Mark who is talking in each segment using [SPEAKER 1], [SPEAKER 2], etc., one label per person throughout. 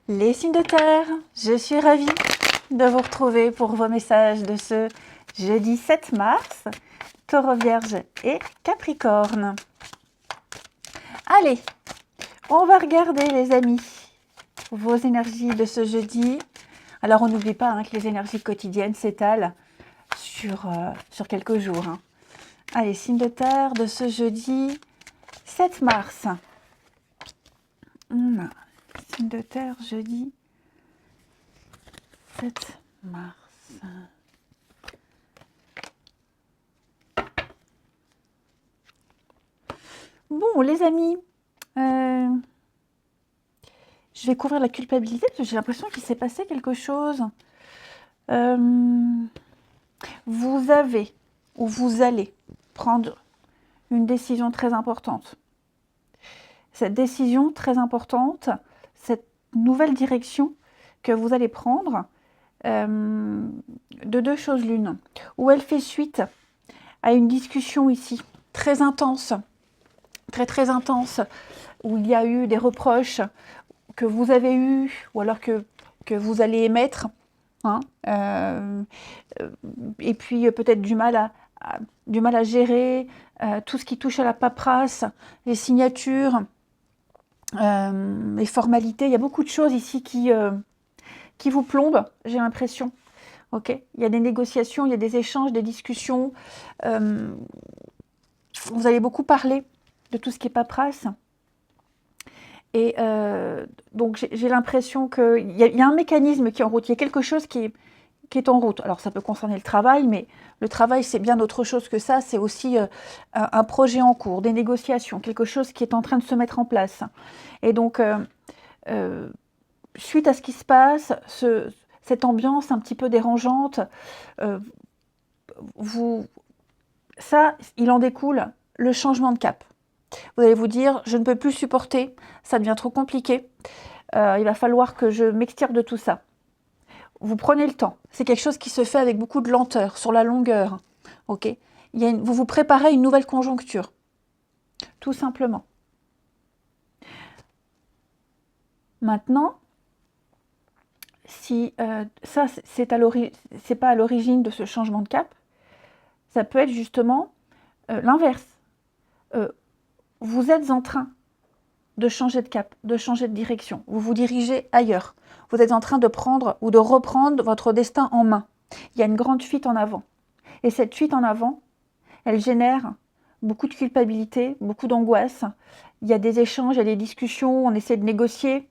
[SPEAKER 1] Les signes de terre, je suis ravie de vous retrouver pour vos messages de ce jeudi 7 mars, Taureau, Vierge et Capricorne. Allez, on va regarder les amis, vos énergies de ce jeudi. Alors on n'oublie pas que les énergies quotidiennes s'étalent sur quelques jours. Allez, signes de terre de ce jeudi 7 mars. Signe de terre, jeudi 7 mars. Bon, les amis, je vais couvrir la culpabilité parce que j'ai l'impression qu'il s'est passé quelque chose. Vous avez ou vous allez prendre une décision très importante. Cette décision très importante, cette nouvelle direction que vous allez prendre, de deux choses l'une, où elle fait suite à une discussion ici, très intense, très intense, où il y a eu des reproches que vous avez eus, ou alors que vous allez émettre, et puis peut-être du mal à gérer tout ce qui touche à la paperasse, les signatures, les formalités. Il y a beaucoup de choses ici qui vous plombent, j'ai l'impression. Ok, il y a des négociations, il y a des échanges, des discussions. Vous allez beaucoup parler de tout ce qui est paperasse. Et donc j'ai l'impression qu'il y a un mécanisme qui est en route. Il y a quelque chose qui est en route. Alors ça peut concerner le travail, mais le travail c'est bien autre chose que ça. C'est aussi un projet en cours, des négociations, quelque chose qui est en train de se mettre en place. Et donc suite à ce qui se passe, cette ambiance un petit peu dérangeante, ça, il en découle le changement de cap. Vous allez vous dire, je ne peux plus supporter, ça devient trop compliqué, il va falloir que je m'extire de tout ça. Vous prenez le temps, c'est quelque chose qui se fait avec beaucoup de lenteur, sur la longueur. Ok, vous vous préparez à une nouvelle conjoncture, tout simplement. Maintenant, si ça, c'est pas à l'origine de ce changement de cap, ça peut être justement l'inverse. Vous êtes en train de changer de cap, de changer de direction. Vous vous dirigez ailleurs. Vous êtes en train de prendre ou de reprendre votre destin en main. Il y a une grande fuite en avant. Et cette fuite en avant, elle génère beaucoup de culpabilité, beaucoup d'angoisse. Il y a des échanges, il y a des discussions, on essaie de négocier.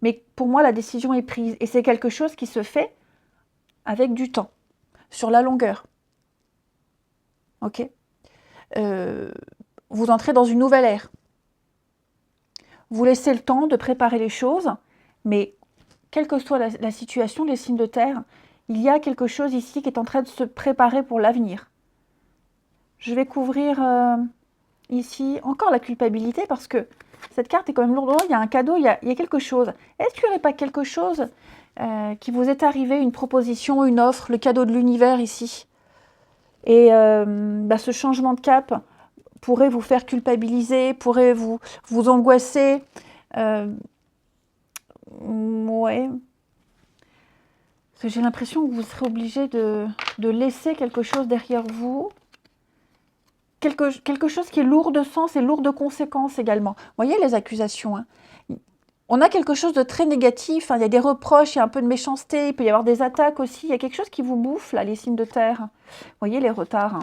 [SPEAKER 1] Mais pour moi, la décision est prise. Et c'est quelque chose qui se fait avec du temps, sur la longueur. Ok ? Vous entrez dans une nouvelle ère. Vous laissez le temps de préparer les choses, mais quelle que soit la situation, les signes de terre, il y a quelque chose ici qui est en train de se préparer pour l'avenir. Je vais couvrir ici encore la culpabilité parce que cette carte est quand même lourde. Il y a un cadeau, il y a quelque chose. Est-ce qu'il n'y aurait pas quelque chose qui vous est arrivé, une proposition, une offre, le cadeau de l'univers ici? Et ce changement de cap pourrait vous faire culpabiliser, pourrait vous angoisser. Ouais. Parce que j'ai l'impression que vous serez obligé de laisser quelque chose derrière vous. Quelque chose qui est lourd de sens et lourd de conséquences également. Vous voyez les accusations. On a quelque chose de très négatif. Il y a des reproches, il y a un peu de méchanceté, il peut y avoir des attaques aussi. Il y a quelque chose qui vous bouffe, là, les signes de terre. Vous voyez les retards.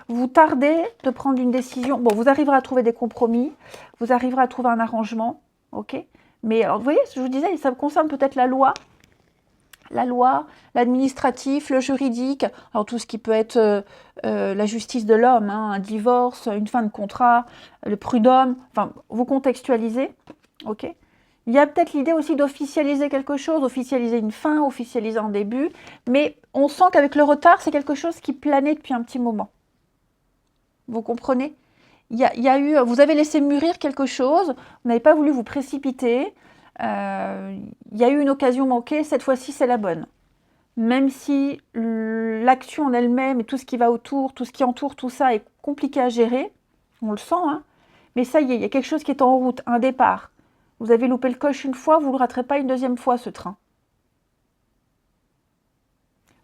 [SPEAKER 1] Vous tardez de prendre une décision. Bon, vous arriverez à trouver des compromis, vous arriverez à trouver un arrangement, ok. Mais alors, vous voyez, je vous disais, ça concerne peut-être la loi, l'administratif, le juridique, alors tout ce qui peut être la justice de l'homme, un divorce, une fin de contrat, le prud'homme, enfin, vous contextualisez, ok. Il y a peut-être l'idée aussi d'officialiser quelque chose, officialiser une fin, officialiser un début, mais on sent qu'avec le retard, c'est quelque chose qui planait depuis un petit moment. Vous comprenez ? Il y a eu, vous avez laissé mûrir quelque chose, vous n'avez pas voulu vous précipiter, il y a eu une occasion manquée, cette fois-ci c'est la bonne. Même si l'action en elle-même et tout ce qui va autour, tout ce qui entoure tout ça est compliqué à gérer, on le sent, mais ça y est, il y a quelque chose qui est en route, un départ. Vous avez loupé le coche une fois, vous ne le raterez pas une deuxième fois, ce train.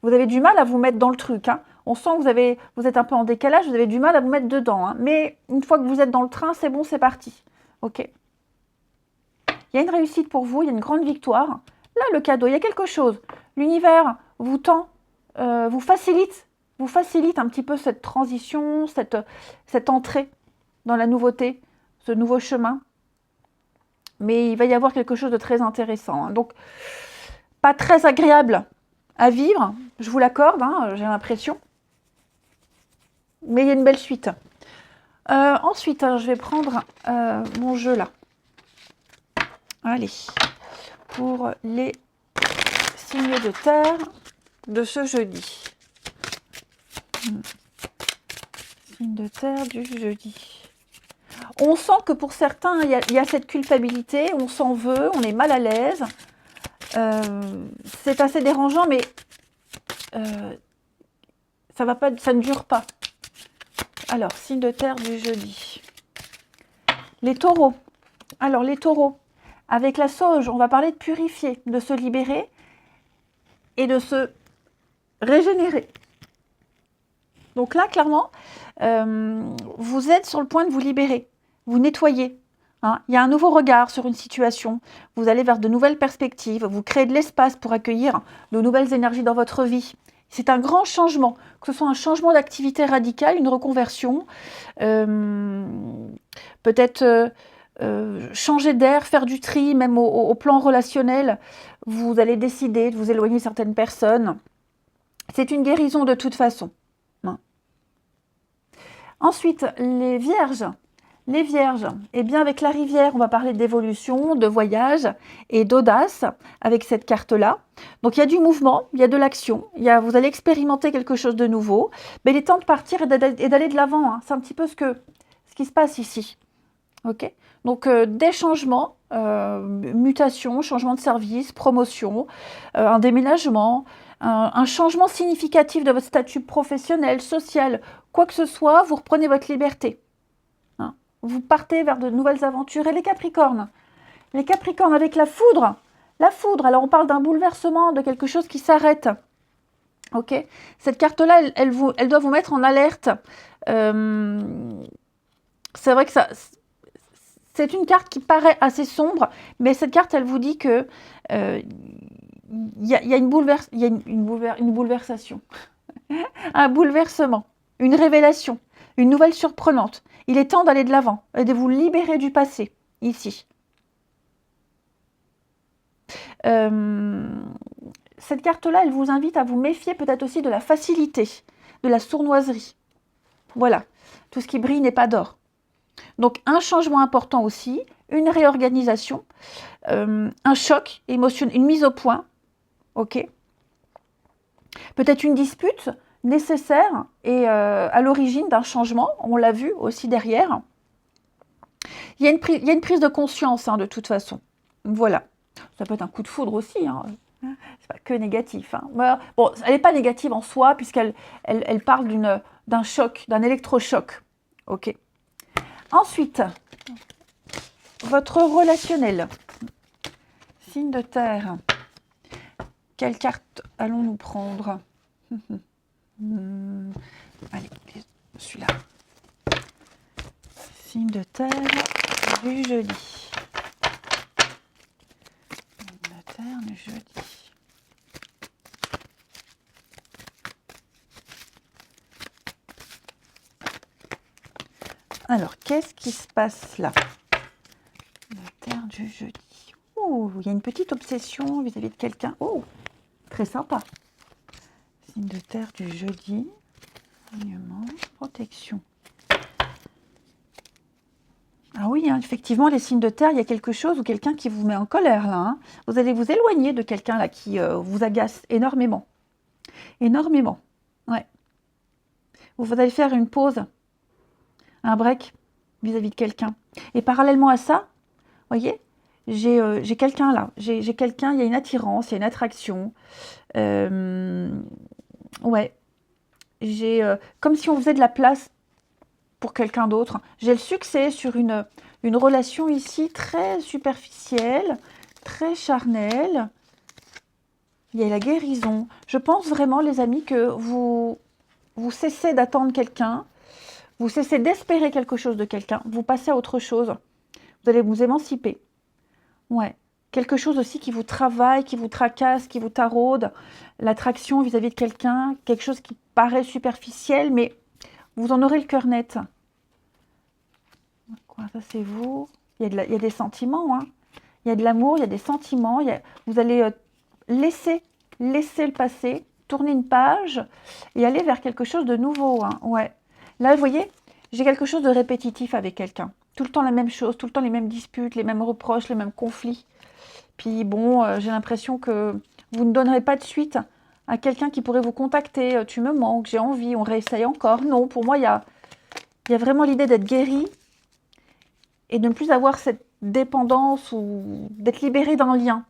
[SPEAKER 1] Vous avez du mal à vous mettre dans le truc. Hein. On sent que vous êtes un peu en décalage, vous avez du mal à vous mettre dedans. Hein. Mais une fois que vous êtes dans le train, c'est bon, c'est parti. Ok. Il y a une réussite pour vous, il y a une grande victoire. Là, le cadeau, il y a quelque chose. L'univers vous tend, vous facilite un petit peu cette transition, cette entrée dans la nouveauté, ce nouveau chemin. Mais il va y avoir quelque chose de très intéressant. Hein. Donc, pas très agréable à vivre, je vous l'accorde, hein, j'ai l'impression. Mais il y a une belle suite. Ensuite, alors, je vais prendre mon jeu là. Allez, pour les signes de terre de ce jeudi. Signe de terre du jeudi. On sent que pour certains, il y a cette culpabilité, on s'en veut, on est mal à l'aise. C'est assez dérangeant, mais ça ne dure pas. Alors, signe de terre du jeudi. Les taureaux. Alors, les taureaux, avec la sauge, on va parler de purifier, de se libérer et de se régénérer. Donc là, clairement, vous êtes sur le point de vous libérer, vous nettoyer. Hein. Il y a un nouveau regard sur une situation, vous allez vers de nouvelles perspectives, vous créez de l'espace pour accueillir de nouvelles énergies dans votre vie. C'est un grand changement, que ce soit un changement d'activité radicale, une reconversion, peut-être changer d'air, faire du tri, même au plan relationnel. Vous allez décider de vous éloigner de certaines personnes. C'est une guérison de toute façon. Ensuite, les vierges. Les vierges, eh bien avec la rivière, on va parler d'évolution, de voyage et d'audace avec cette carte-là. Donc il y a du mouvement, il y a de l'action, vous allez expérimenter quelque chose de nouveau. Mais il est temps de partir et d'aller de l'avant. Hein. C'est un petit peu ce qui se passe ici. Okay. Donc des changements, mutations, changement de service, promotion, un déménagement, un changement significatif de votre statut professionnel, social, quoi que ce soit, vous reprenez votre liberté. Hein. Vous partez vers de nouvelles aventures. Et les Capricornes avec la foudre, alors on parle d'un bouleversement, de quelque chose qui s'arrête. Ok. Cette carte-là, elle doit vous mettre en alerte. C'est vrai que c'est une carte qui paraît assez sombre, mais cette carte, elle vous dit que y a une bouleversation, un bouleversement, une révélation, une nouvelle surprenante. Il est temps d'aller de l'avant et de vous libérer du passé, ici. Cette carte-là, elle vous invite à vous méfier peut-être aussi de la facilité, de la sournoiserie. Voilà, tout ce qui brille n'est pas d'or. Donc un changement important aussi, une réorganisation, un choc émotionnel, une mise au point, ok. Peut-être une dispute nécessaire et à l'origine d'un changement, on l'a vu aussi derrière. Il y a une prise de conscience hein, de toute façon, voilà. Ça peut être un coup de foudre aussi, hein. C'est pas que négatif. Hein. Bon, elle n'est pas négative en soi puisqu'elle parle d'un choc, d'un électrochoc, ok. Ensuite, votre relationnel. Signe de terre. Quelle carte allons-nous prendre? Allez, celui-là. Signe de terre du jeudi. Signe de terre du jeudi. Alors, qu'est-ce qui se passe là? La terre du jeudi. Oh, il y a une petite obsession vis-à-vis de quelqu'un. Oh, très sympa. Signe de terre du jeudi. Alignement, protection. Ah oui, hein, effectivement, les signes de terre, il y a quelque chose ou quelqu'un qui vous met en colère là. Hein. Vous allez vous éloigner de quelqu'un là qui vous agace énormément. Énormément. Ouais. Vous allez faire une pause. Un break vis-à-vis de quelqu'un. Et parallèlement à ça, voyez, j'ai quelqu'un là. J'ai quelqu'un, il y a une attirance, il y a une attraction. Ouais. Comme si on faisait de la place pour quelqu'un d'autre. J'ai le succès sur une une relation ici très superficielle, très charnelle. Il y a la guérison. Je pense vraiment, les amis, que vous cessez d'attendre quelqu'un, vous cessez d'espérer quelque chose de quelqu'un, vous passez à autre chose. Vous allez vous émanciper. Ouais. Quelque chose aussi qui vous travaille, qui vous tracasse, qui vous taraude. L'attraction vis-à-vis de quelqu'un, quelque chose qui paraît superficiel, mais vous en aurez le cœur net. Quoi, ça c'est vous. Il y a des sentiments, hein. Il y a de l'amour, il y a des sentiments. Vous allez laisser le passé, tourner une page et aller vers quelque chose de nouveau, hein. Ouais. Là, vous voyez, j'ai quelque chose de répétitif avec quelqu'un. Tout le temps la même chose, tout le temps les mêmes disputes, les mêmes reproches, les mêmes conflits. Puis bon, j'ai l'impression que vous ne donnerez pas de suite à quelqu'un qui pourrait vous contacter. Tu me manques, j'ai envie, on réessaye encore. Non, pour moi, il y a vraiment l'idée d'être guéri et de ne plus avoir cette dépendance ou d'être libéré d'un lien.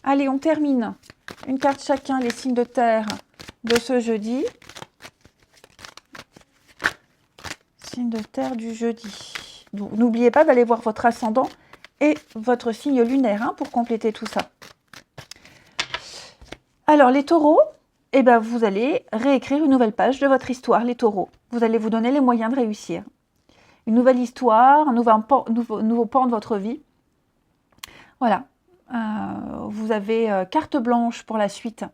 [SPEAKER 1] Allez, on termine. Une carte chacun, les signes de terre de ce jeudi. Signe de terre du jeudi. N'oubliez pas d'aller voir votre ascendant et votre signe lunaire, hein, pour compléter tout ça. Alors, les taureaux, eh ben, vous allez réécrire une nouvelle page de votre histoire, les taureaux. Vous allez vous donner les moyens de réussir. Une nouvelle histoire, un nouveau pan de votre vie. Voilà. Vous avez carte blanche pour la suite.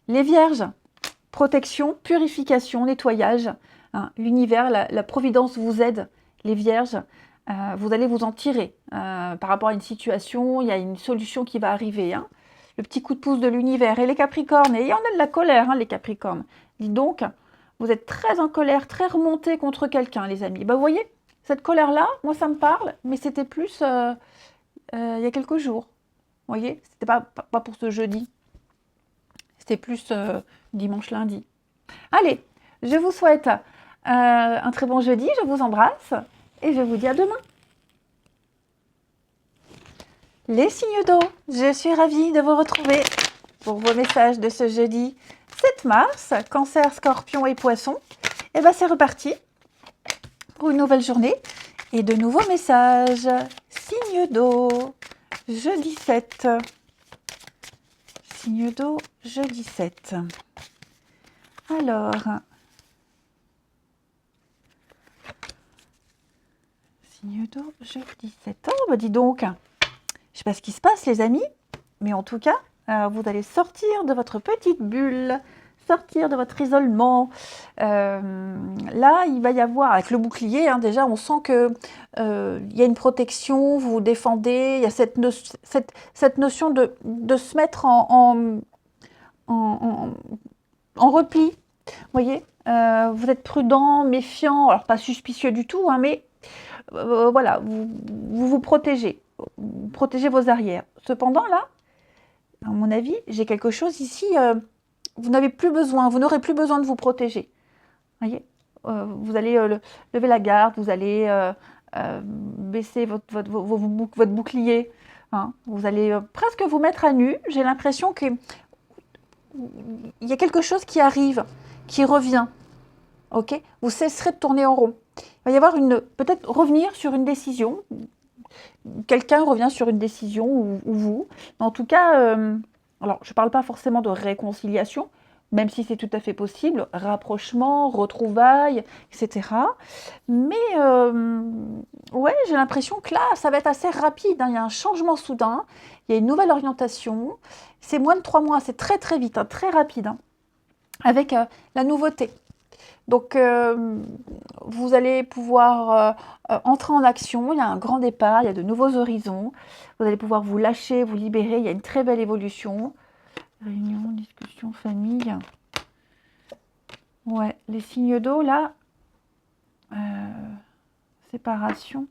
[SPEAKER 1] Les vierges, protection, purification, nettoyage. Hein, l'univers, la providence vous aide. Les vierges, vous allez vous en tirer. Par rapport à une situation, il y a une solution qui va arriver. Hein. Le petit coup de pouce de l'univers. Et les capricornes, et il y en a de la colère, hein, les capricornes. Dis donc, vous êtes très en colère, très remonté contre quelqu'un, les amis. Bah, vous voyez, cette colère-là, moi ça me parle, mais c'était plus il y a quelques jours. Vous voyez, c'était pas pour ce jeudi. C'était plus dimanche, lundi. Allez, je vous souhaite un très bon jeudi, je vous embrasse et je vous dis à demain. Les signes d'eau, je suis ravie de vous retrouver pour vos messages de ce jeudi 7 mars, Cancer, Scorpion et Poisson. Et bien c'est reparti pour une nouvelle journée et de nouveaux messages. Signe d'eau, jeudi 7. Signe d'eau, jeudi 7. Alors, signe d'eau, jeudi 7. Oh, bah dis donc, je ne sais pas ce qui se passe, les amis, mais en tout cas, vous allez sortir de votre petite bulle, sortir de votre isolement. Là, il va y avoir, avec le bouclier, hein, déjà, on sent que il y a une protection, vous vous défendez, il y a cette notion de se mettre en repli. Vous voyez, vous êtes prudent, méfiant, alors pas suspicieux du tout, hein, mais voilà, vous protégez. Vous protégez vos arrières. Cependant, là, à mon avis, j'ai quelque chose ici, vous n'aurez plus besoin de vous protéger. Vous voyez, vous allez lever la garde, vous allez baisser votre bouclier, hein. Vous allez presque vous mettre à nu. J'ai l'impression qu'il y a quelque chose qui arrive, qui revient. Ok, vous cesserez de tourner en rond. Il va y avoir peut-être revenir sur une décision. Quelqu'un revient sur une décision ou vous. Mais en tout cas, alors je ne parle pas forcément de réconciliation, même si c'est tout à fait possible, rapprochement, retrouvailles, etc. Mais ouais, j'ai l'impression que là, ça va être assez rapide, hein. Il y a un changement soudain, il y a une nouvelle orientation. C'est moins de 3 mois, c'est très très vite, hein, très rapide, hein, avec la nouveauté. Donc, vous allez pouvoir entrer en action. Il y a un grand départ, il y a de nouveaux horizons. Vous allez pouvoir vous lâcher, vous libérer. Il y a une très belle évolution. Réunion, discussion, famille. Ouais, les signes d'eau, là. Séparation.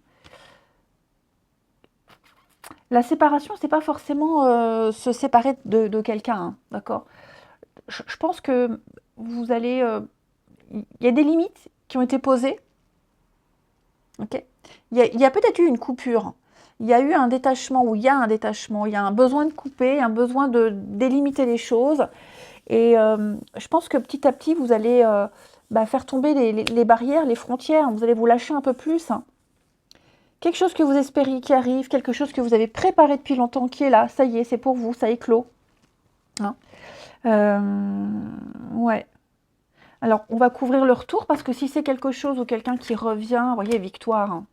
[SPEAKER 1] La séparation, c'est pas forcément se séparer de quelqu'un, hein, d'accord ? Je pense que vous allez... il y a des limites qui ont été posées. Okay. Il y a peut-être eu une coupure. Il y a eu un détachement, ou il y a un détachement. Il y a un besoin de couper, un besoin de délimiter les choses. Et je pense que petit à petit, vous allez faire tomber les barrières, les frontières. Vous allez vous lâcher un peu plus. Hein. Quelque chose que vous espériez qui arrive, quelque chose que vous avez préparé depuis longtemps qui est là. Ça y est, c'est pour vous, ça éclot. Hein. Ouais. Alors, on va couvrir le retour parce que si c'est quelque chose ou quelqu'un qui revient, vous voyez, victoire, hein,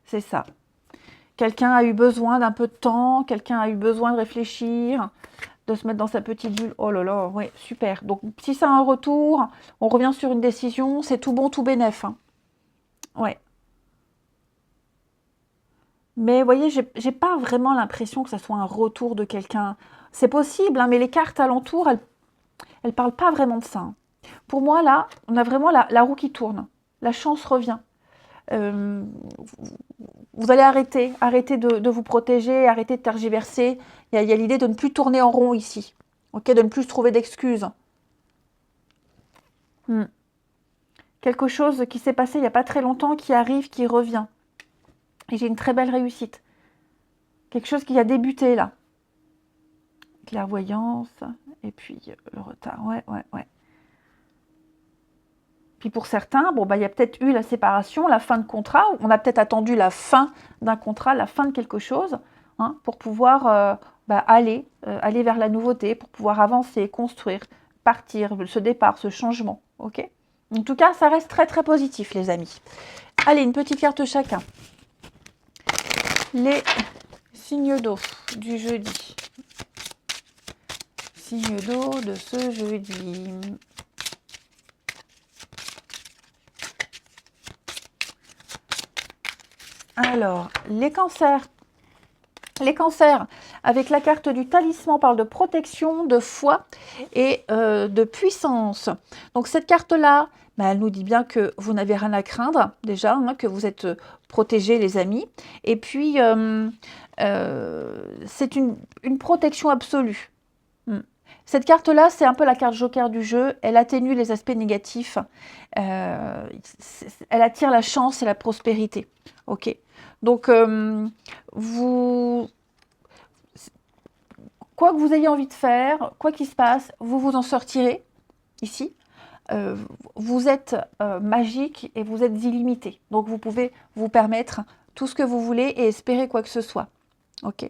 [SPEAKER 1] c'est ça. Quelqu'un a eu besoin d'un peu de temps, quelqu'un a eu besoin de réfléchir, de se mettre dans sa petite bulle. Oh là là, ouais, super. Donc, si c'est un retour, on revient sur une décision, c'est tout bon, tout bénef. Hein. Ouais. Mais vous voyez, j'ai pas vraiment l'impression que ça soit un retour de quelqu'un. C'est possible, hein, mais les cartes alentour, elles parlent pas vraiment de ça. Hein. Pour moi, là, on a vraiment la roue qui tourne. La chance revient. Vous allez arrêter de vous protéger, arrêter de tergiverser. Il y a l'idée de ne plus tourner en rond ici. Ok, de ne plus se trouver d'excuses. Quelque chose qui s'est passé il n'y a pas très longtemps, qui arrive, qui revient. Et j'ai une très belle réussite. Quelque chose qui a débuté là. Clairvoyance, et puis le retard. Ouais. Puis pour certains, bon, il y a peut-être eu la séparation, la fin de contrat. On a peut-être attendu la fin d'un contrat, la fin de quelque chose, hein, pour pouvoir aller vers la nouveauté, pour pouvoir avancer, construire, partir, ce départ, ce changement. Ok ? En tout cas, ça reste très très positif, les amis. Allez, une petite carte chacun. Les signes d'eau du jeudi. Signes d'eau de ce jeudi. Alors, les cancers. Les cancers, avec la carte du talisman, parle de protection, de foi et de puissance. Donc cette carte-là, elle nous dit bien que vous n'avez rien à craindre, déjà, hein, que vous êtes protégés, les amis. Et puis, c'est une protection absolue. Cette carte-là, c'est un peu la carte joker du jeu. Elle atténue les aspects négatifs. Elle attire la chance et la prospérité. Ok. Donc, quoi que vous ayez envie de faire, quoi qu'il se passe, vous vous en sortirez ici. Vous êtes magique et vous êtes illimité. Donc, vous pouvez vous permettre tout ce que vous voulez et espérer quoi que ce soit. Ok.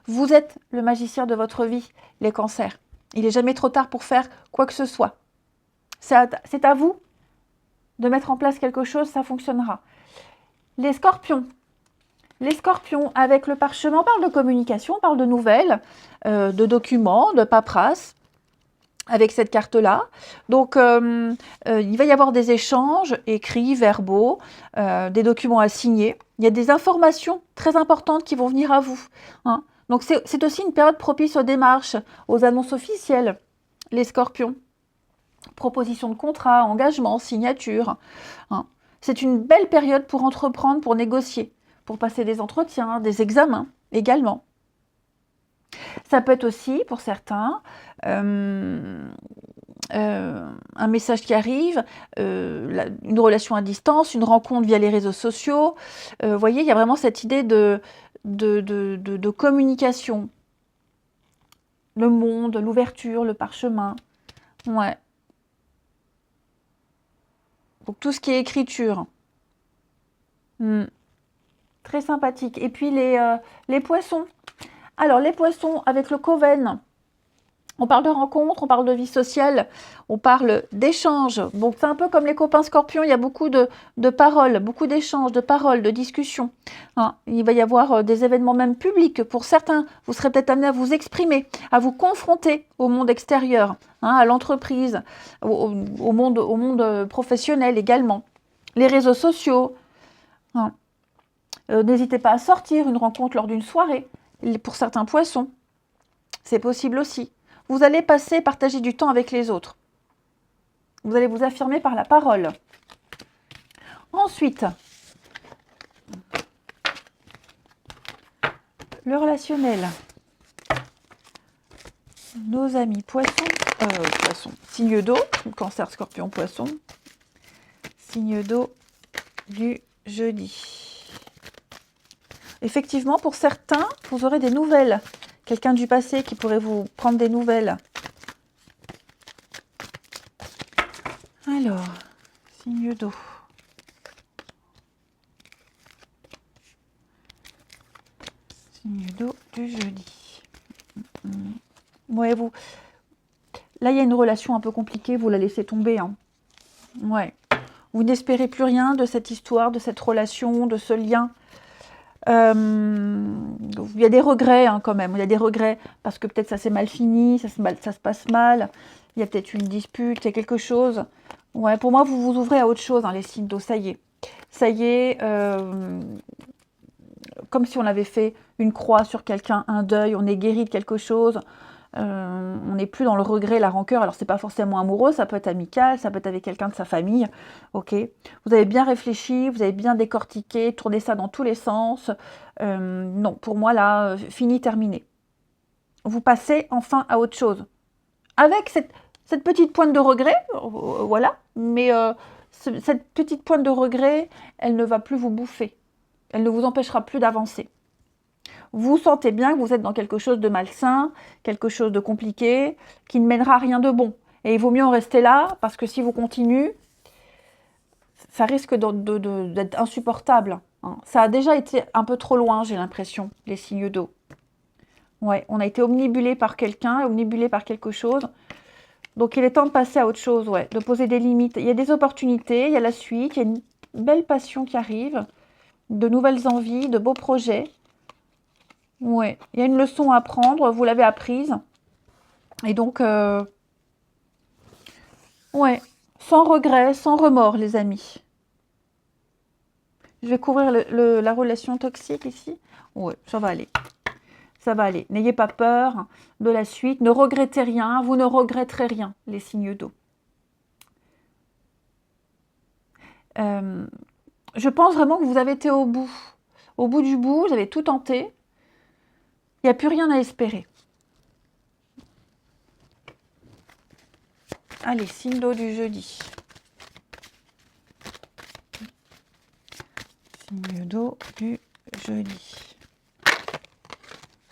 [SPEAKER 1] Vous êtes le magicien de votre vie, les cancers. Il n'est jamais trop tard pour faire quoi que ce soit. C'est à vous de mettre en place quelque chose, ça fonctionnera. Les scorpions. Les scorpions, avec le parchemin, on parle de communication, on parle de nouvelles, de documents, de paperasse, avec cette carte-là. Donc, il va y avoir des échanges écrits, verbaux, des documents à signer. Il y a des informations très importantes qui vont venir à vous. Hein. Donc, c'est aussi une période propice aux démarches, aux annonces officielles, les scorpions. Proposition de contrat, engagement, signature. Hein. C'est une belle période pour entreprendre, pour négocier, pour passer des entretiens, des examens également. Ça peut être aussi, pour certains, un message qui arrive, une relation à distance, une rencontre via les réseaux sociaux. Vous voyez, il y a vraiment cette idée de communication. Le monde, l'ouverture, le parchemin. Ouais. Donc tout ce qui est écriture. Très sympathique. Et puis les poissons. Alors les poissons avec le Coven, on parle de rencontres, on parle de vie sociale, on parle d'échanges. Donc c'est un peu comme les copains scorpions, il y a beaucoup de paroles, beaucoup d'échanges, de paroles, de discussions. Hein, il va y avoir des événements même publics. Pour certains, vous serez peut-être amenés à vous exprimer, à vous confronter au monde extérieur, hein, à l'entreprise, au monde professionnel également. Les réseaux sociaux. Hein. N'hésitez pas à sortir une rencontre lors d'une soirée. Pour certains poissons, c'est possible aussi. Vous allez partager du temps avec les autres. Vous allez vous affirmer par la parole. Ensuite, le relationnel. Nos amis poissons, signe d'eau, cancer, scorpion, poisson. Signe d'eau du jeudi. Effectivement, pour certains, vous aurez des nouvelles. Quelqu'un du passé qui pourrait vous prendre des nouvelles. Signe d'eau. Signe d'eau du jeudi. Ouais, vous... Là, il y a une relation un peu compliquée, vous la laissez tomber. Hein. Ouais. Vous n'espérez plus rien de cette histoire, de cette relation, de ce lien. Il y a des regrets hein, quand même. Il y a des regrets parce que peut-être ça s'est mal fini, ça se passe mal. Il y a peut-être une dispute, il y a quelque chose. Ouais, pour moi, vous vous ouvrez à autre chose, hein, les signes d'eau. Ça y est. Ça y est. Comme si on avait fait une croix sur quelqu'un, un deuil, on est guéri de quelque chose. On n'est plus dans le regret, la rancœur. Alors, c'est pas forcément amoureux, ça peut être amical, ça peut être avec quelqu'un de sa famille. Ok. Vous avez bien réfléchi, vous avez bien décortiqué, tourné ça dans tous les sens. Non, pour moi, là, fini, terminé. Vous passez enfin à autre chose. Avec cette petite pointe de regret, voilà. Mais cette petite pointe de regret, elle ne va plus vous bouffer. Elle ne vous empêchera plus d'avancer. Vous sentez bien que vous êtes dans quelque chose de malsain, quelque chose de compliqué, qui ne mènera à rien de bon. Et il vaut mieux en rester là, parce que si vous continuez, ça risque d'être insupportable. Hein. Ça a déjà été un peu trop loin, j'ai l'impression, les signes d'eau. Ouais, on a été omnibulé par quelqu'un, omnibulé par quelque chose. Donc il est temps de passer à autre chose, ouais, de poser des limites. Il y a des opportunités, il y a la suite, il y a une belle passion qui arrive, de nouvelles envies, de beaux projets. Ouais, il y a une leçon à apprendre, vous l'avez apprise. Et donc, ouais, sans regret, sans remords, les amis. Je vais couvrir la relation toxique ici. Ouais, ça va aller. Ça va aller. N'ayez pas peur de la suite. Ne regrettez rien. Vous ne regretterez rien, les signes d'eau. Je pense vraiment que vous avez été au bout. Au bout du bout, vous avez tout tenté. Il n'y a plus rien à espérer. Allez, signe d'eau du jeudi. Signe d'eau du jeudi.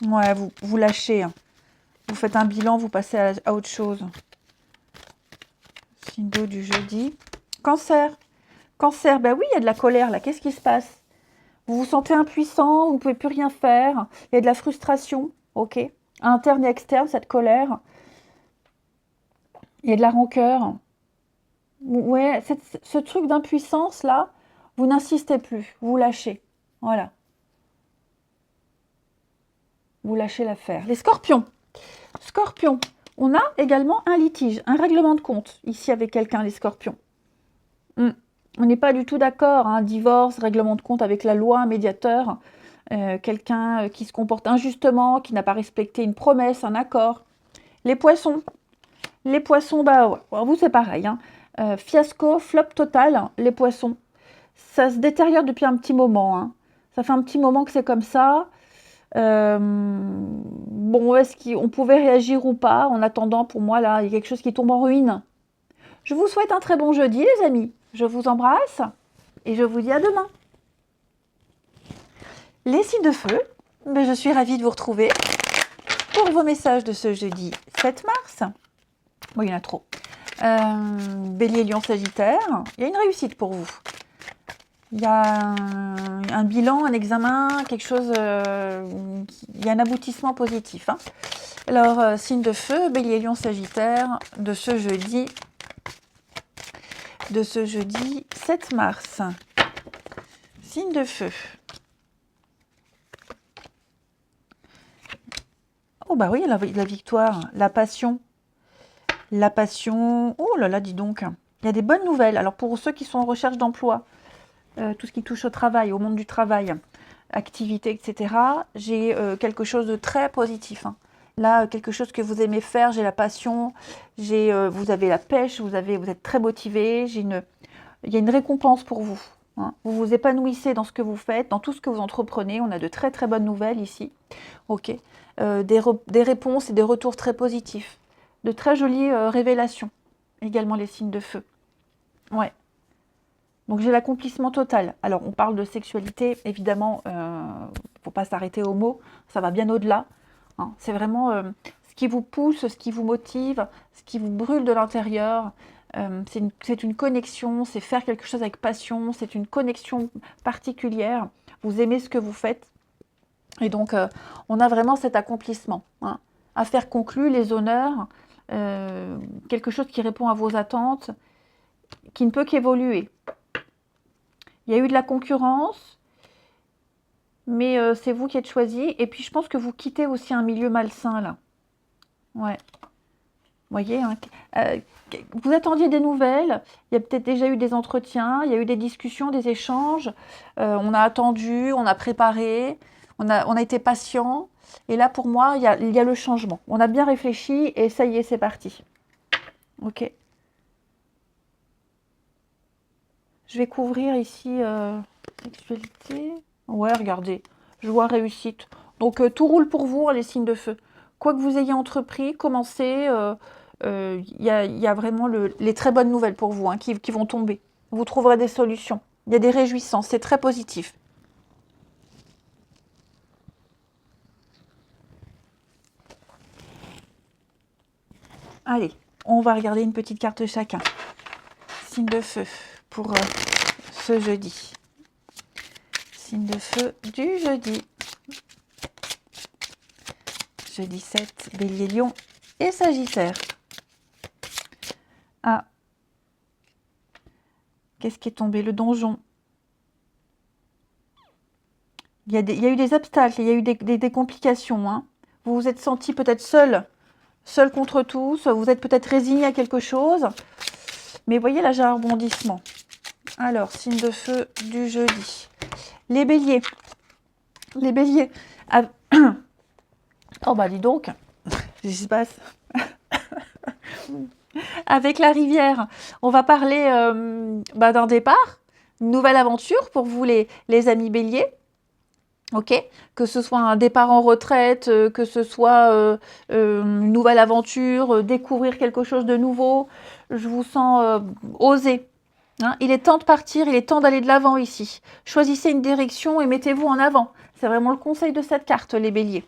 [SPEAKER 1] Ouais, vous lâchez. Hein. Vous faites un bilan, vous passez à autre chose. Signe d'eau du jeudi. Cancer. Cancer, ben oui, il y a de la colère là. Qu'est-ce qui se passe? Vous vous sentez impuissant, vous ne pouvez plus rien faire. Il y a de la frustration, ok? Interne et externe, cette colère. Il y a de la rancœur. Ouais, ce truc d'impuissance là, vous n'insistez plus, vous lâchez. Voilà. Vous lâchez l'affaire. Les scorpions. Scorpions. On a également un litige, un règlement de compte ici avec quelqu'un, les scorpions. On n'est pas du tout d'accord, hein, divorce, règlement de compte avec la loi, un médiateur, quelqu'un qui se comporte injustement, qui n'a pas respecté une promesse, un accord. Les poissons, bah ouais, vous c'est pareil, hein. Fiasco, flop total, hein, les poissons. Ça se détériore depuis un petit moment, hein. Ça fait un petit moment que c'est comme ça. Bon, est-ce qu'on pouvait réagir ou pas? En attendant, pour moi, là, il y a quelque chose qui tombe en ruine. Je vous souhaite un très bon jeudi, les amis. Je vous embrasse et je vous dis à demain. Les signes de feu, je suis ravie de vous retrouver pour vos messages de ce jeudi 7 mars. Bon, il y en a trop. Bélier, Lion, Sagittaire, il y a une réussite pour vous. Il y a un bilan, un examen, quelque chose, il y a un aboutissement positif. Hein. Alors, signe de feu, Bélier, Lion, Sagittaire, de ce jeudi 7 mars. Signe de feu. Oh bah oui, la victoire, la passion. La passion, oh là là, dis donc. Il y a des bonnes nouvelles. Alors pour ceux qui sont en recherche d'emploi, tout ce qui touche au travail, au monde du travail, activité, etc., j'ai quelque chose de très positif. Hein. Là, quelque chose que vous aimez faire, j'ai la passion, vous avez la pêche, vous êtes très motivé, il y a une récompense pour vous. Hein. Vous vous épanouissez dans ce que vous faites, dans tout ce que vous entreprenez. On a de très très bonnes nouvelles ici. Ok. Des réponses et des retours très positifs. De très jolies révélations. Également les signes de feu. Ouais. Donc j'ai l'accomplissement total. Alors on parle de sexualité, évidemment, il ne faut pas s'arrêter aux mots, ça va bien au-delà. Hein. C'est vraiment ce qui vous pousse, ce qui vous motive, ce qui vous brûle de l'intérieur. C'est une connexion, c'est faire quelque chose avec passion, c'est une connexion particulière. Vous aimez ce que vous faites. Et donc, on a vraiment cet accomplissement. Hein. Affaire conclue, les honneurs, quelque chose qui répond à vos attentes, qui ne peut qu'évoluer. Il y a eu de la concurrence, mais c'est vous qui êtes choisi. Et puis, je pense que vous quittez aussi un milieu malsain, là. Ouais. Vous voyez, hein, vous attendiez des nouvelles, il y a peut-être déjà eu des entretiens, il y a eu des discussions, des échanges, on a attendu, on a préparé, on a été patient. Et là, pour moi, il y a le changement. On a bien réfléchi et ça y est, c'est parti. Ok. Je vais couvrir ici sexualité. Ouais, regardez, je vois réussite. Donc, tout roule pour vous, hein, les signes de feu. Quoi que vous ayez entrepris, commencez. Il y a vraiment les très bonnes nouvelles pour vous hein, qui vont tomber. Vous trouverez des solutions. Il y a des réjouissances, c'est très positif. Allez, on va regarder une petite carte chacun. Signe de feu pour ce jeudi. Signe de feu du jeudi. Jeudi 7, Bélier, Lion et Sagittaire. Ah, qu'est-ce qui est tombé? Le donjon. Il y a eu des obstacles, il y a eu des complications. Hein. Vous vous êtes senti peut-être seul contre tous, vous êtes peut-être résigné à quelque chose. Mais voyez, là, j'ai un rebondissement. Alors, signe de feu du jeudi. Les béliers. Les béliers. Oh, bah, dis donc. Qu'est-ce qui se passe? Avec la rivière, on va parler d'un départ, une nouvelle aventure pour vous, les amis béliers. Ok, que ce soit un départ en retraite, que ce soit une nouvelle aventure, découvrir quelque chose de nouveau, je vous sens oser. Hein. Il est temps de partir, il est temps d'aller de l'avant ici. Choisissez une direction et mettez-vous en avant. C'est vraiment le conseil de cette carte, les béliers.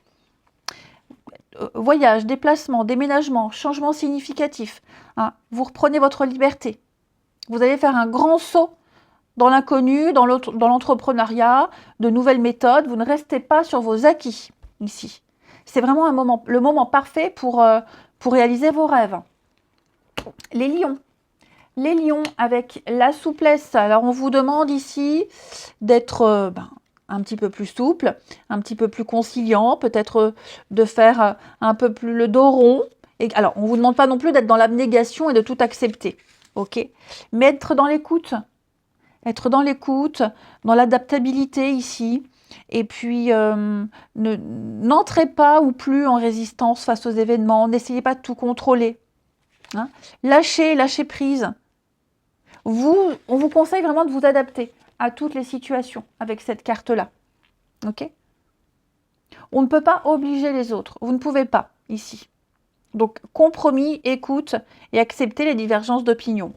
[SPEAKER 1] Voyage, déplacement, déménagement, changement significatif. Hein. Vous reprenez votre liberté. Vous allez faire un grand saut dans l'inconnu, dans l'entrepreneuriat, de nouvelles méthodes. Vous ne restez pas sur vos acquis ici. C'est vraiment le moment parfait pour réaliser vos rêves. Les lions. Les lions avec la souplesse. Alors, on vous demande ici d'être un petit peu plus souple, un petit peu plus conciliant, peut-être de faire un peu plus le dos rond. Et, alors, on ne vous demande pas non plus d'être dans l'abnégation et de tout accepter. Ok, mais être dans l'écoute. Être dans l'écoute, dans l'adaptabilité ici. Et puis, n'entrez pas ou plus en résistance face aux événements. N'essayez pas de tout contrôler. Hein. Lâchez prise. On vous conseille vraiment de vous adapter à toutes les situations avec cette carte-là. Ok? On ne peut pas obliger les autres. Vous ne pouvez pas, ici. Donc, compromis, écoute et accepter les divergences d'opinion.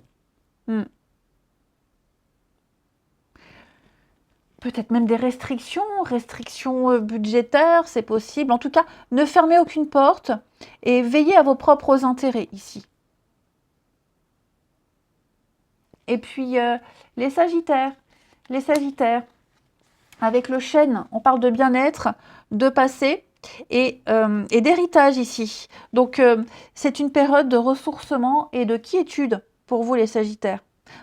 [SPEAKER 1] Peut-être même des restrictions budgétaires, c'est possible. En tout cas, ne fermez aucune porte et veillez à vos propres intérêts ici. Et puis, les Sagittaires, avec le chêne, on parle de bien-être, de passé et d'héritage ici. Donc, c'est une période de ressourcement et de quiétude pour vous, les Sagittaires.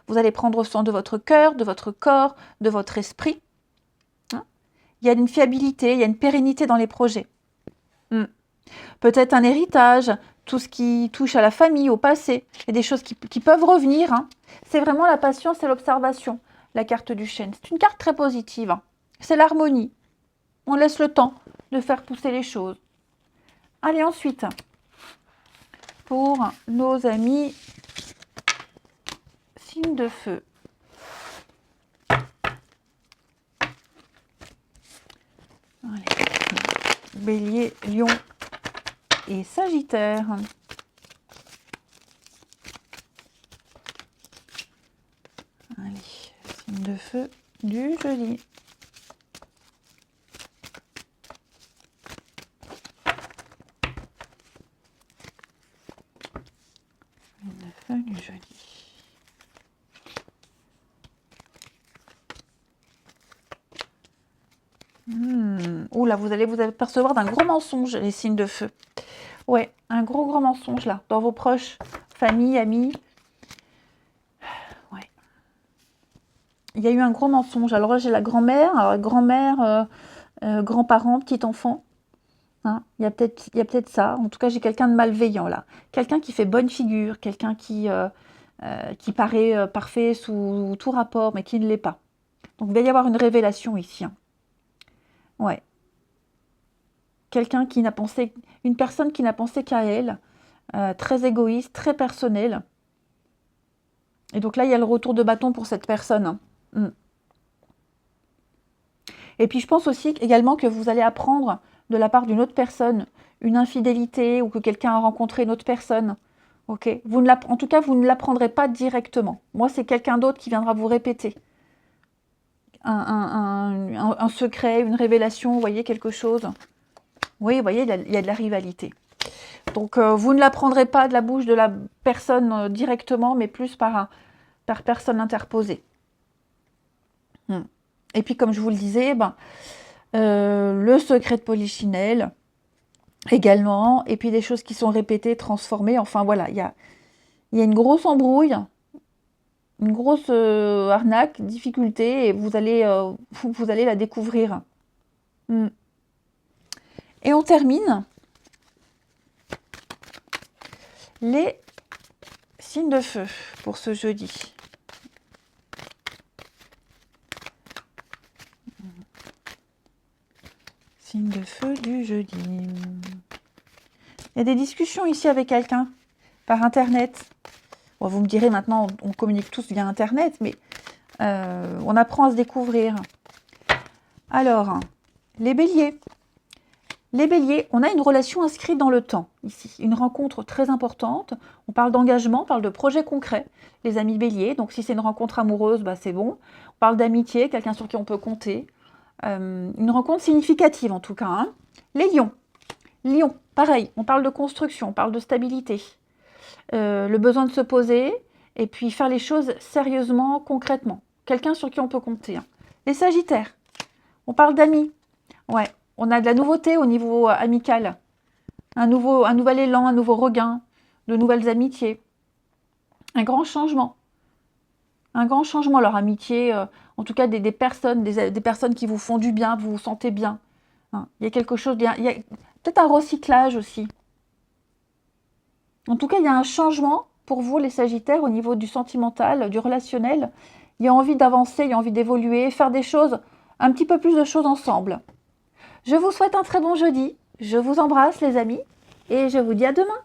[SPEAKER 1] Vous allez prendre soin de votre cœur, de votre corps, de votre esprit. Il y a une fiabilité, il y a une pérennité dans les projets. Peut-être un héritage, tout ce qui touche à la famille, au passé. Il y a des choses qui peuvent revenir. Hein. C'est vraiment la patience et l'observation, la carte du chêne. C'est une carte très positive. Hein. C'est l'harmonie. On laisse le temps de faire pousser les choses. Allez, ensuite, pour nos amis signes de feu. Allez. Bélier, Lion et Sagittaire. Allez, signe de feu du jeudi. Signe de feu. du jeudi. Oula, vous allez vous apercevoir d'un gros mensonge, les signes de feu. Ouais, un gros mensonge là, dans vos proches, famille, amis. Ouais. Il y a eu un gros mensonge. Alors là, j'ai la grand-mère, grands-parents, petit-enfant. Hein, il y a peut-être ça. En tout cas, j'ai quelqu'un de malveillant là. Quelqu'un qui fait bonne figure, quelqu'un qui paraît parfait sous tout rapport, mais qui ne l'est pas. Donc, il va y avoir une révélation ici. Hein. Ouais. Une personne qui n'a pensé qu'à elle, très égoïste, très personnelle. Et donc là, il y a le retour de bâton pour cette personne. Hein. Et puis, je pense aussi également que vous allez apprendre de la part d'une autre personne une infidélité ou que quelqu'un a rencontré une autre personne. Ok, en tout cas, vous ne l'apprendrez pas directement. Moi, c'est quelqu'un d'autre qui viendra vous répéter un secret, une révélation, vous voyez, quelque chose. Oui, vous voyez, il y a de la rivalité. Donc, vous ne l'apprendrez pas de la bouche de la personne directement, mais plus par personne interposée. Et puis, comme je vous le disais, le secret de Polichinelle également, et puis des choses qui sont répétées, transformées. Enfin, voilà, il y a une grosse embrouille, une grosse arnaque, difficulté, et vous allez la découvrir. Et on termine les signes de feu pour ce jeudi. Signe de feu du jeudi. Il y a des discussions ici avec quelqu'un par Internet. Bon, vous me direz maintenant, on communique tous via Internet, mais on apprend à se découvrir. Alors, les béliers. Les béliers, on a une relation inscrite dans le temps, ici. Une rencontre très importante. On parle d'engagement, on parle de projets concrets. Les amis béliers, donc si c'est une rencontre amoureuse, c'est bon. On parle d'amitié, quelqu'un sur qui on peut compter. Une rencontre significative en tout cas. Hein. Les lions. Lion, pareil, on parle de construction, on parle de stabilité. Le besoin de se poser et puis faire les choses sérieusement, concrètement. Quelqu'un sur qui on peut compter. Hein. Les sagittaires, on parle d'amis. Ouais, on a de la nouveauté au niveau amical. Un nouvel élan, un nouveau regain, de nouvelles amitiés. Un grand changement. Leur amitié, en tout cas des personnes qui vous font du bien, vous vous sentez bien. Hein. Il y a quelque chose, il y a peut-être un recyclage aussi. En tout cas, il y a un changement pour vous, les Sagittaires, au niveau du sentimental, du relationnel. Il y a envie d'avancer, il y a envie d'évoluer, faire des choses, un petit peu plus de choses ensemble. Je vous souhaite un très bon jeudi. Je vous embrasse, les amis, et je vous dis à demain.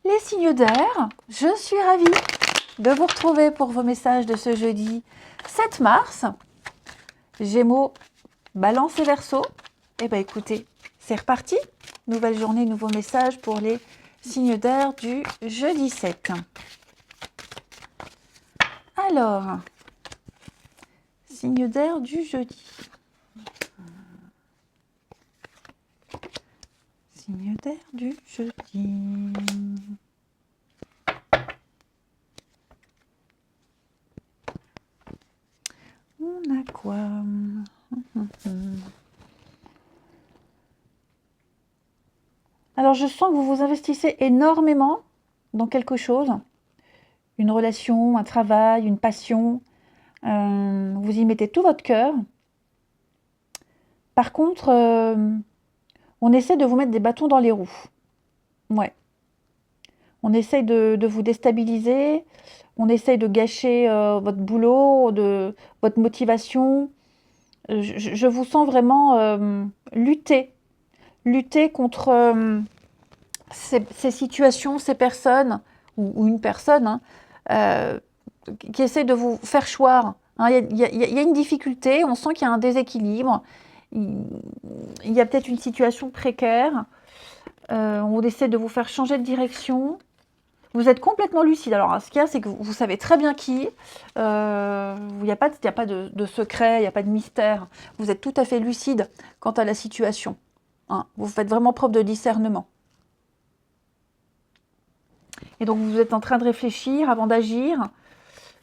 [SPEAKER 1] Les signes d'air, je suis ravie de vous retrouver pour vos messages de ce jeudi 7 mars. Gémeaux, Balance et Verseau. Eh bien, écoutez, c'est reparti. Nouvelle journée, nouveau message pour les signes d'air du jeudi 7. Alors, signe d'air du jeudi. Signe d'air du jeudi. On a quoi? Alors, je sens que vous vous investissez énormément dans quelque chose. Une relation, un travail, une passion. Vous y mettez tout votre cœur. Par contre, on essaie de vous mettre des bâtons dans les roues. Ouais. On essaye de vous déstabiliser. On essaye de gâcher votre boulot, votre motivation. Je vous sens vraiment lutter contre ces situations, ces personnes, ou une personne qui essaie de vous faire choir. Hein, il y a une difficulté, on sent qu'il y a un déséquilibre, il y a peut-être une situation précaire, on essaie de vous faire changer de direction. Vous êtes complètement lucide. Alors, ce qu'il y a, c'est que vous savez très bien qui. Il n'y a pas de secret, il n'y a pas de mystère. Vous êtes tout à fait lucide quant à la situation. Hein. Vous faites vraiment preuve de discernement. Et donc, vous êtes en train de réfléchir avant d'agir.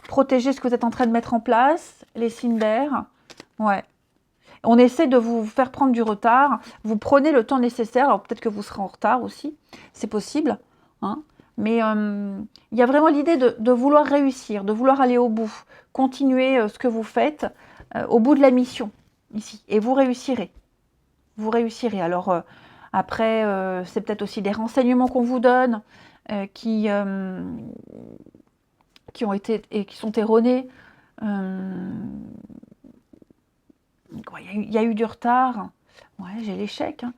[SPEAKER 1] Protéger ce que vous êtes en train de mettre en place. Les signes d'air. Ouais. On essaie de vous faire prendre du retard. Vous prenez le temps nécessaire. Alors, peut-être que vous serez en retard aussi. C'est possible. Hein. Mais il y a vraiment l'idée de vouloir réussir, de vouloir aller au bout. Continuer ce que vous faites au bout de la mission. Ici. Et vous réussirez. Vous réussirez. Alors, après, c'est peut-être aussi des renseignements qu'on vous donne qui ont été et qui sont erronés. Il y a eu du retard. Ouais, j'ai l'échec. Hein.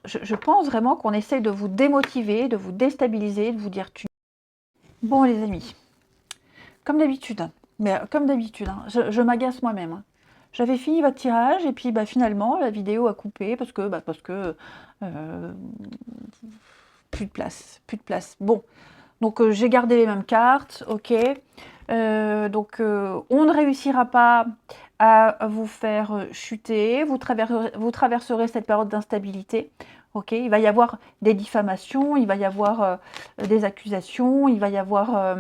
[SPEAKER 1] Je pense vraiment qu'on essaie de vous démotiver, de vous déstabiliser, de vous dire tu. Bon, les amis, comme d'habitude, mais comme d'habitude, hein, je m'agace moi-même. Hein. J'avais fini votre tirage et puis finalement la vidéo a coupé parce que plus de place, plus de place. Bon, donc j'ai gardé les mêmes cartes, ok. Donc on ne réussira pas à vous faire chuter, vous traverserez cette période d'instabilité. Ok, il va y avoir des diffamations, il va y avoir des accusations, il va y avoir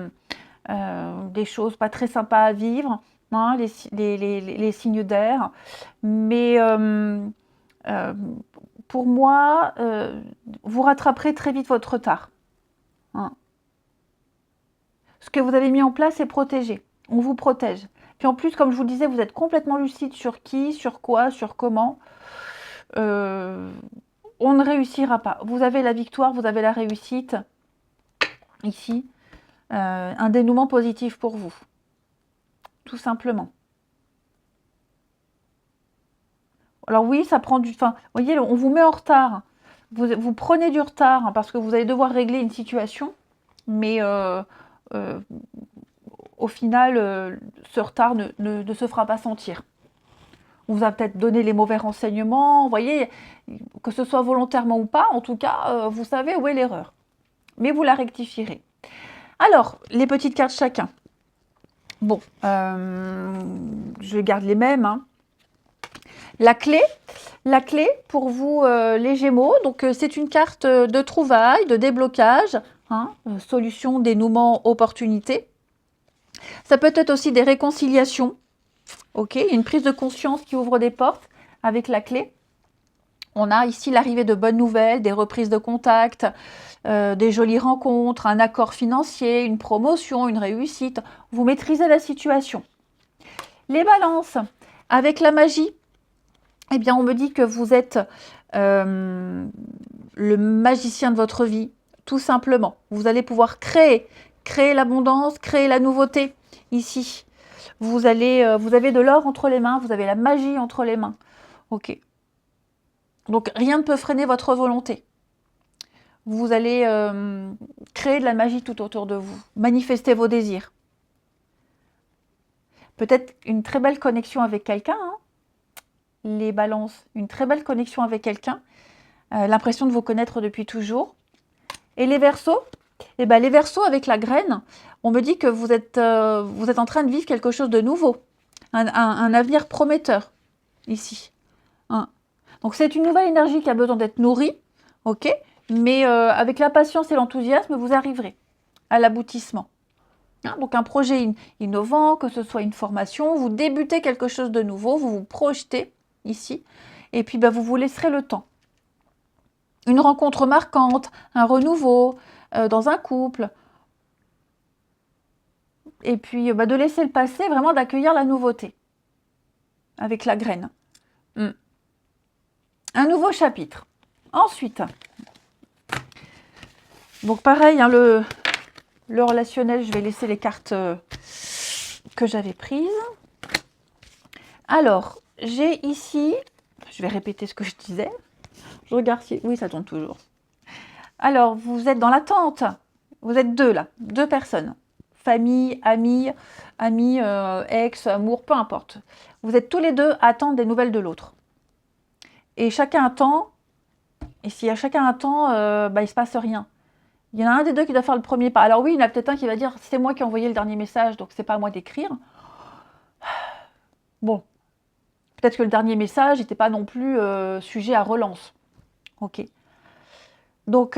[SPEAKER 1] des choses pas très sympas à vivre, hein, les signes d'air. Mais pour moi, vous rattraperez très vite votre retard. Hein. Ce que vous avez mis en place est protégé. On vous protège. Puis en plus, comme je vous disais, vous êtes complètement lucide sur qui, sur quoi, sur comment. On ne réussira pas. Vous avez la victoire, vous avez la réussite. Ici, un dénouement positif pour vous. Tout simplement. Alors oui, ça prend du... Enfin, vous voyez, on vous met en retard. Vous prenez du retard hein, parce que vous allez devoir régler une situation. Mais au final, ce retard ne se fera pas sentir. On vous a peut-être donné les mauvais renseignements. Vous voyez, que ce soit volontairement ou pas, en tout cas, vous savez où est l'erreur. Mais vous la rectifierez. Alors, les petites cartes chacun. Bon, je garde les mêmes. Hein. La clé pour vous, les Gémeaux, donc c'est une carte de trouvailles, de déblocage, hein, solution, dénouement, opportunité. Ça peut être aussi des réconciliations, ok, une prise de conscience qui ouvre des portes avec la clé. On a ici l'arrivée de bonnes nouvelles, des reprises de contact, des jolies rencontres, un accord financier, une promotion, une réussite. Vous maîtrisez la situation. Les balances, avec la magie, eh bien, on me dit que vous êtes le magicien de votre vie, tout simplement. Vous allez pouvoir créer l'abondance, créer la nouveauté ici. Vous avez de l'or entre les mains, vous avez la magie entre les mains. Ok. Donc, rien ne peut freiner votre volonté. Vous allez créer de la magie tout autour de vous, manifester vos désirs. Peut-être une très belle connexion avec quelqu'un, hein. Les balances, une très belle connexion avec quelqu'un, l'impression de vous connaître depuis toujours. Et les Verseaux, eh ben, les Verseaux avec la graine, on me dit que vous êtes en train de vivre quelque chose de nouveau, un avenir prometteur, ici. Hein. Donc c'est une nouvelle énergie qui a besoin d'être nourrie, ok, mais avec la patience et l'enthousiasme, vous arriverez à l'aboutissement. Hein, donc un projet innovant, que ce soit une formation, vous débutez quelque chose de nouveau, vous vous projetez ici, et puis vous vous laisserez le temps. Une rencontre marquante, un renouveau dans un couple, et puis de laisser le passé, vraiment d'accueillir la nouveauté avec la graine. Un nouveau chapitre. Ensuite, donc pareil, hein, le relationnel, je vais laisser les cartes que j'avais prises. Alors, j'ai ici, je vais répéter ce que je disais. Je regarde si... Oui, ça tourne toujours. Alors, vous êtes dans l'attente. Vous êtes deux, là. Deux personnes. Famille, amis, ex, amour, peu importe. Vous êtes tous les deux à attendre des nouvelles de l'autre. Et chacun attend. Et s'il y a chacun attend, il ne se passe rien. Il y en a un des deux qui doit faire le premier pas. Alors oui, il y en a peut-être un qui va dire « c'est moi qui ai envoyé le dernier message, donc c'est pas à moi d'écrire ». Bon, peut-être que le dernier message n'était pas non plus sujet à relance. Ok. Donc,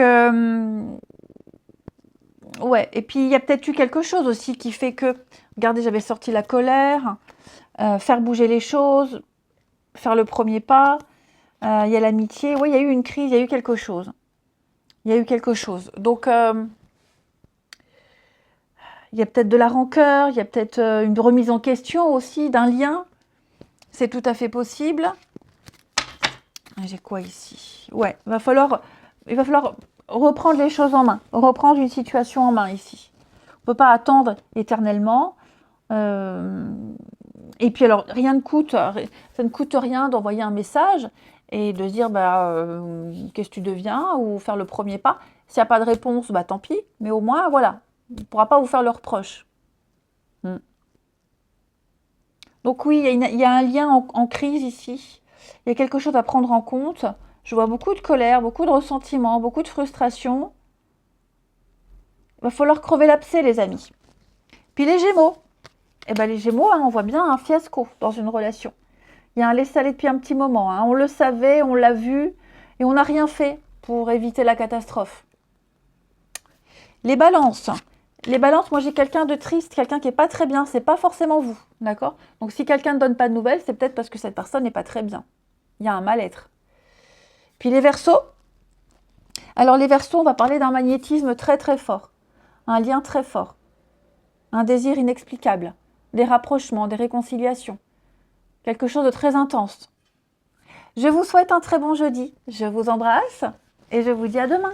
[SPEAKER 1] Ouais, et puis il y a peut-être eu quelque chose aussi qui fait que, regardez, j'avais sorti la colère, faire bouger les choses, faire le premier pas, il y a l'amitié, oui, il y a eu une crise, il y a eu quelque chose. Il y a eu quelque chose. Donc, il y a peut-être de la rancœur, il y a peut-être une remise en question aussi d'un lien. C'est tout à fait possible. J'ai quoi ici? Ouais, il va falloir reprendre les choses en main, reprendre une situation en main ici. On ne peut pas attendre éternellement. Et puis alors, ça ne coûte rien d'envoyer un message et de dire qu'est-ce que tu deviens ou faire le premier pas. S'il n'y a pas de réponse, bah tant pis, mais au moins, voilà, on ne pourra pas vous faire le reproche. Mm. Donc oui, il y a un lien en crise ici. Il y a quelque chose à prendre en compte. Je vois beaucoup de colère, beaucoup de ressentiment, beaucoup de frustration. Il va falloir crever l'abcès, les amis. Puis les Gémeaux. Eh ben les Gémeaux, hein, on voit bien un fiasco dans une relation. Il y a un laisser-aller depuis un petit moment. Hein. On le savait, on l'a vu, et on n'a rien fait pour éviter la catastrophe. Les balances. Les balances, moi j'ai quelqu'un de triste, quelqu'un qui n'est pas très bien. C'est pas forcément vous, d'accord? Donc si quelqu'un ne donne pas de nouvelles, c'est peut-être parce que cette personne n'est pas très bien. Il y a un mal-être. Puis les Verseaux. Alors les Verseaux, on va parler d'un magnétisme très très fort. Un lien très fort. Un désir inexplicable. Des rapprochements, des réconciliations. Quelque chose de très intense. Je vous souhaite un très bon jeudi. Je vous embrasse et je vous dis à demain.